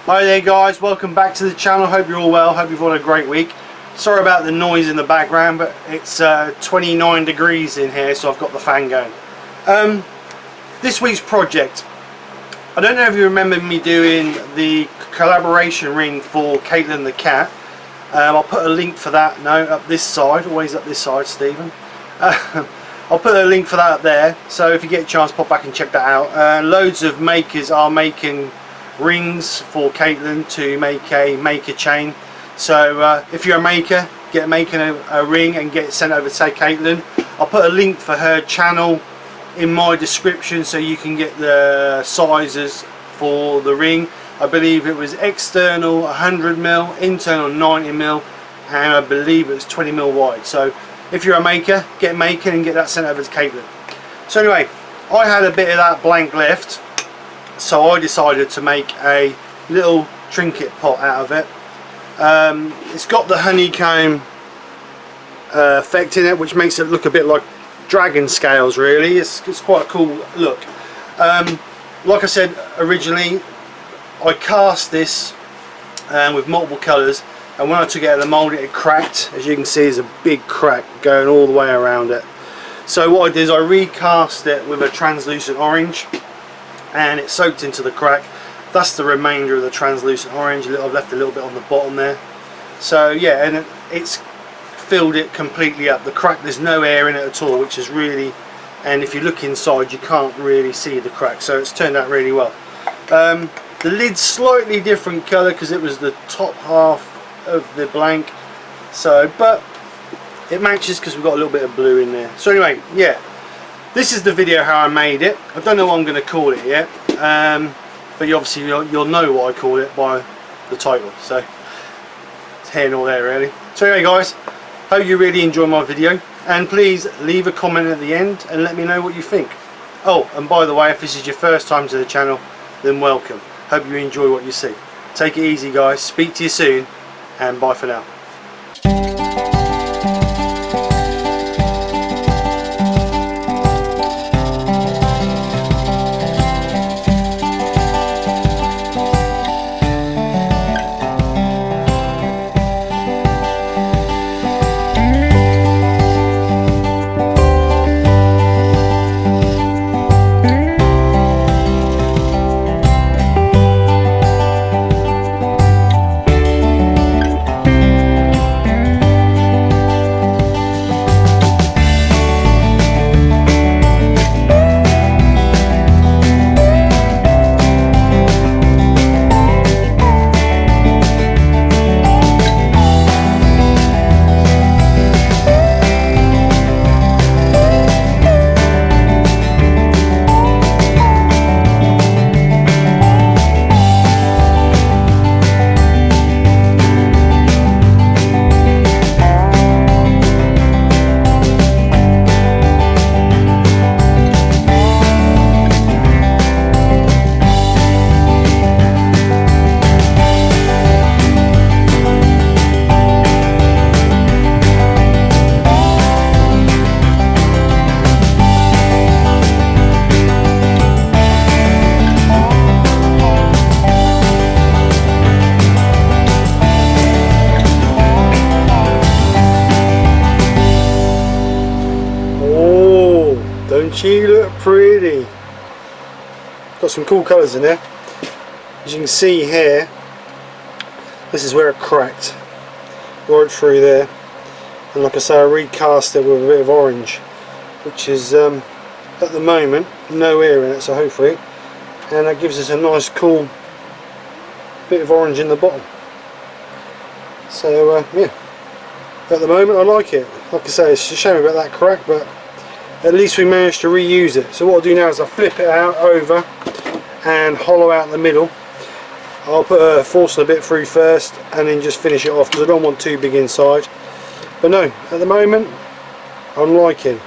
Hi there guys, welcome back to the channel. Hope you're all well, hope you've had a great week. Sorry about the noise in the background, but it's 29 degrees in here, so I've got the fan going. This week's project, I don't know if you remember me doing the collaboration ring for Caitlin the cat. I'll put a link for that now up this side, always up this side, Stephen. I'll put a link for that up there, so if you get a chance, pop back and check that out. Loads of makers are making rings for Caitlin to make a maker chain. So if you're a maker, get making a ring and get it sent over to Caitlin. I'll put a link for her channel in my description so you can get the sizes for the ring. I believe it was external 100mm, internal 90mm, and I believe it was 20mm wide. So if you're a maker, get making and get that sent over to Caitlin. So anyway, I had a bit of that blank left, so I decided to make a little trinket pot out of it. It's got the honeycomb effect in it, which makes it look a bit like dragon scales really. It's quite a cool look. Like I said originally, I cast this with multiple colours, and when I took it out of the mould it cracked. As you can see, there's a big crack going all the way around it. So what I did is I recast it with a translucent orange, and it soaked into the crack. That's the remainder of the translucent orange. I've left a little bit on the bottom there. So yeah, and it's filled it completely up. The crack, there's no air in it at all, which is really, and if you look inside you can't really see the crack, so it's turned out really well. The lid's slightly different colour because it was the top half of the blank, so but it matches because we've got a little bit of blue in there. So anyway, yeah, this is the video how I made it. I don't know what I'm going to call it yet, but obviously you'll know what I call it by the title, so it's here and all there really. So anyway guys, hope you really enjoy my video, and please leave a comment at the end and let me know what you think. Oh, and by the way, if this is your first time to the channel, then welcome. Hope you enjoy what you see. Take it easy guys, speak to you soon, and bye for now. Don't she look pretty? Got some cool colours in there. As you can see here, this is where it cracked right through there, and like I say, I recast it with a bit of orange, which is at the moment no air in it, so hopefully, and that gives us a nice cool bit of orange in the bottom. So yeah, at the moment I like it. Like I say, it's a shame about that crack, but at least we managed to reuse it. So what I'll do now is I'll flip it out over and hollow out the middle. I'll put a Forstner bit through first and then just finish it off because I don't want too big inside. But no, at the moment I'm liking.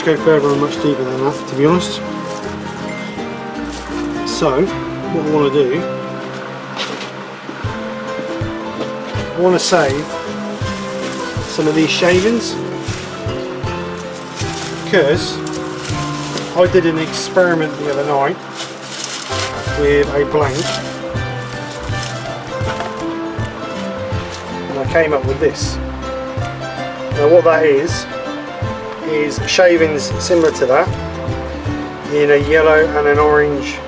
Go further and much deeper than that, to be honest. So what I want to do, I want to save some of these shavings because I did an experiment the other night with a blank and I came up with this. Now what that is shavings similar to that in a yellow and an orange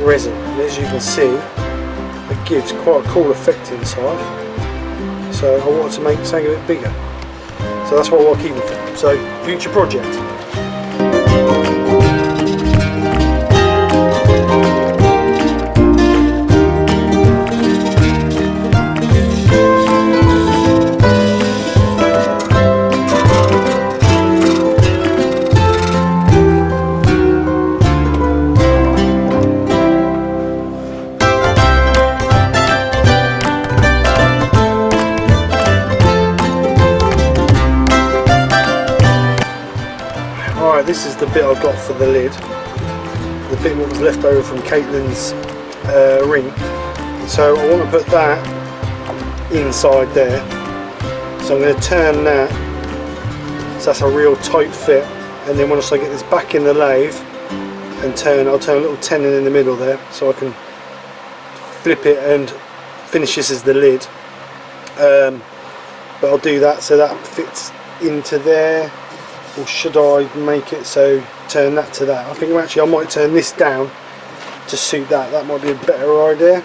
resin. And as you can see, it gives quite a cool effect inside. So I wanted to make something a bit bigger. So that's what I'll keep it for. So future project. This is the bit I got for the lid, the bit that was left over from Caitlin's ring. So I want to put that inside there. So I'm going to turn that, so that's a real tight fit. And then once I get this back in the lathe and I'll turn a little tenon in the middle there, so I can flip it and finish this as the lid. But I'll do that so that fits into there. Or should I make it so turn that to that? I think actually I might turn this down to suit that. That might be a better idea.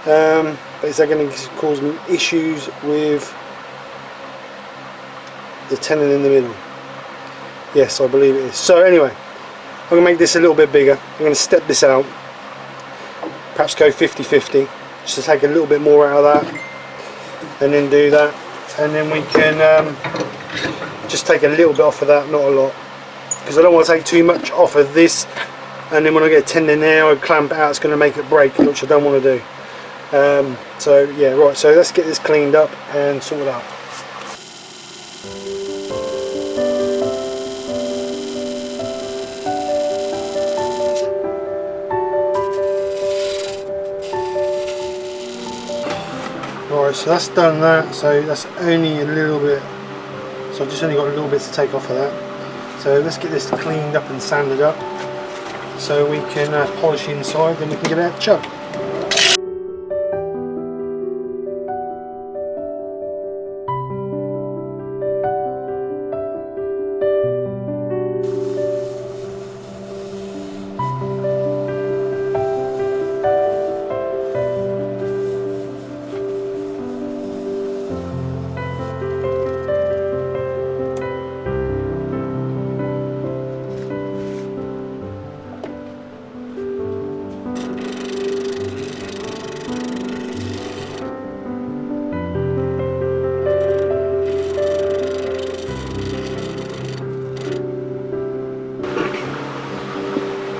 But is that going to cause me issues with the tenon in the middle? Yes, I believe it is. So anyway, I'm going to make this a little bit bigger. I'm going to step this out. Perhaps go 50-50. Just to take a little bit more out of that. And then do that. And then we can just take a little bit off of that, not a lot, because I don't want to take too much off of this and then when I get a tenon in there I clamp it out, it's going to make it break, which I don't want to do. So yeah, right, so let's get this cleaned up and sorted out. Alright, so that's done that, so that's only a little bit. So I've just only got a little bit to take off of that. So let's get this cleaned up and sanded up so we can polish the inside, then we can get it out the chuck.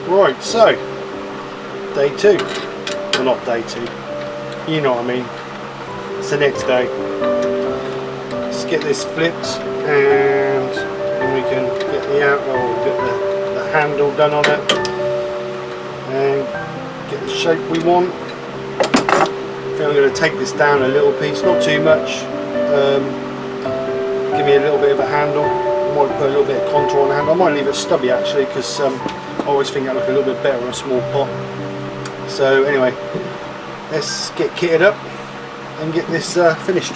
Right, so day two, well not day two, you know what I mean, it's the next day. Let's get this flipped and then we can get the handle done on it and get the shape we want. I think I'm going to take this down a little piece, not too much, give me a little bit of a handle. I might put a little bit of contour on the handle. I might leave it stubby actually because I always think that look a little bit better on a small pot. So anyway, let's get kitted up and get this finished.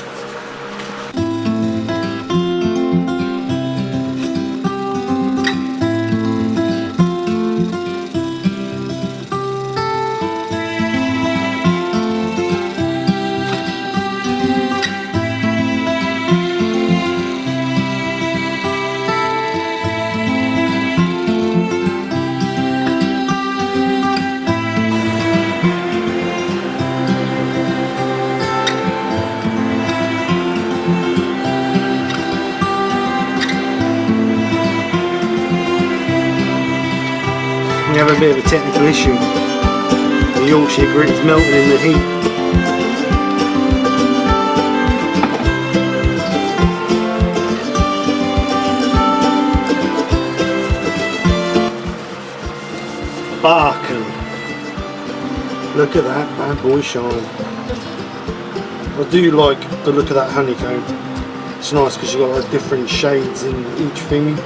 We have a bit of a technical issue. The Yorkshire grit is melting in the heat. Sparkly. Look at that bad boy shine. I do like the look of that honeycomb. It's nice because you've got like different shades in each thing,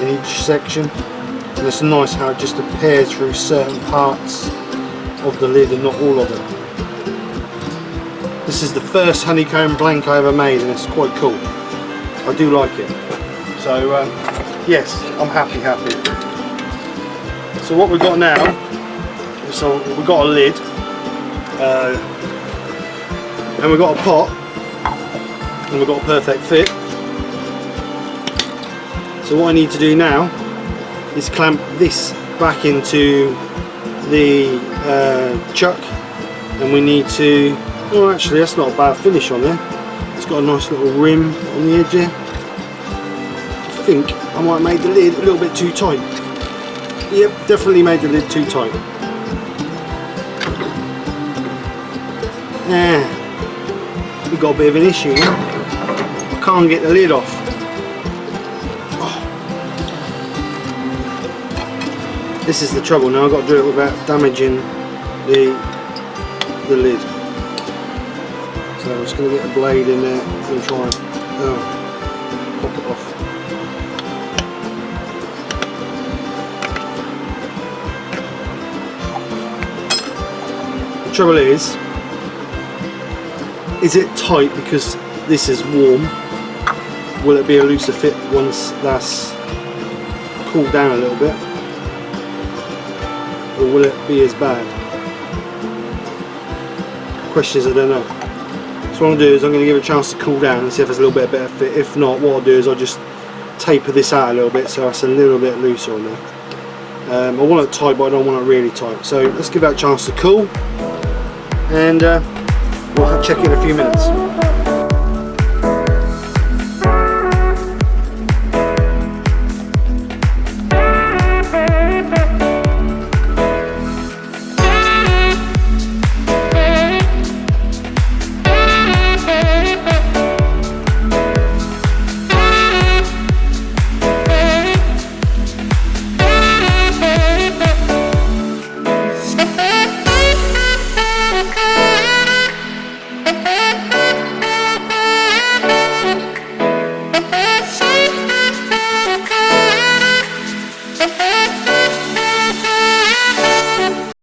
in each section. And it's nice how it just appears through certain parts of the lid and not all of it. This is the first honeycomb blank I ever made, and it's quite cool. I do like it. So yes, I'm happy. So what we've got now, so we've got a lid, and we've got a pot, and we've got a perfect fit. So what I need to do now is clamp this back into the chuck, and we need to, oh actually that's not a bad finish on there. It's got a nice little rim on the edge here. I think I might have made the lid a little bit too tight. Yep, definitely made the lid too tight. We've got a bit of an issue now. I can't get the lid off. Oh. This is the trouble now. I've got to do it without damaging the lid. So I'm just going to get a blade in there and try and pop it off. The trouble is it tight because this is warm? Will it be a looser fit once that's cooled down a little bit? Or will it be as bad? Questions I don't know. So what I'm going to do is I'm going to give it a chance to cool down and see if it's a little bit better fit. If not, what I'll do is I'll just taper this out a little bit so it's a little bit looser on there. I want it tight, but I don't want it really tight. So let's give that a chance to cool, and we'll check in a few minutes.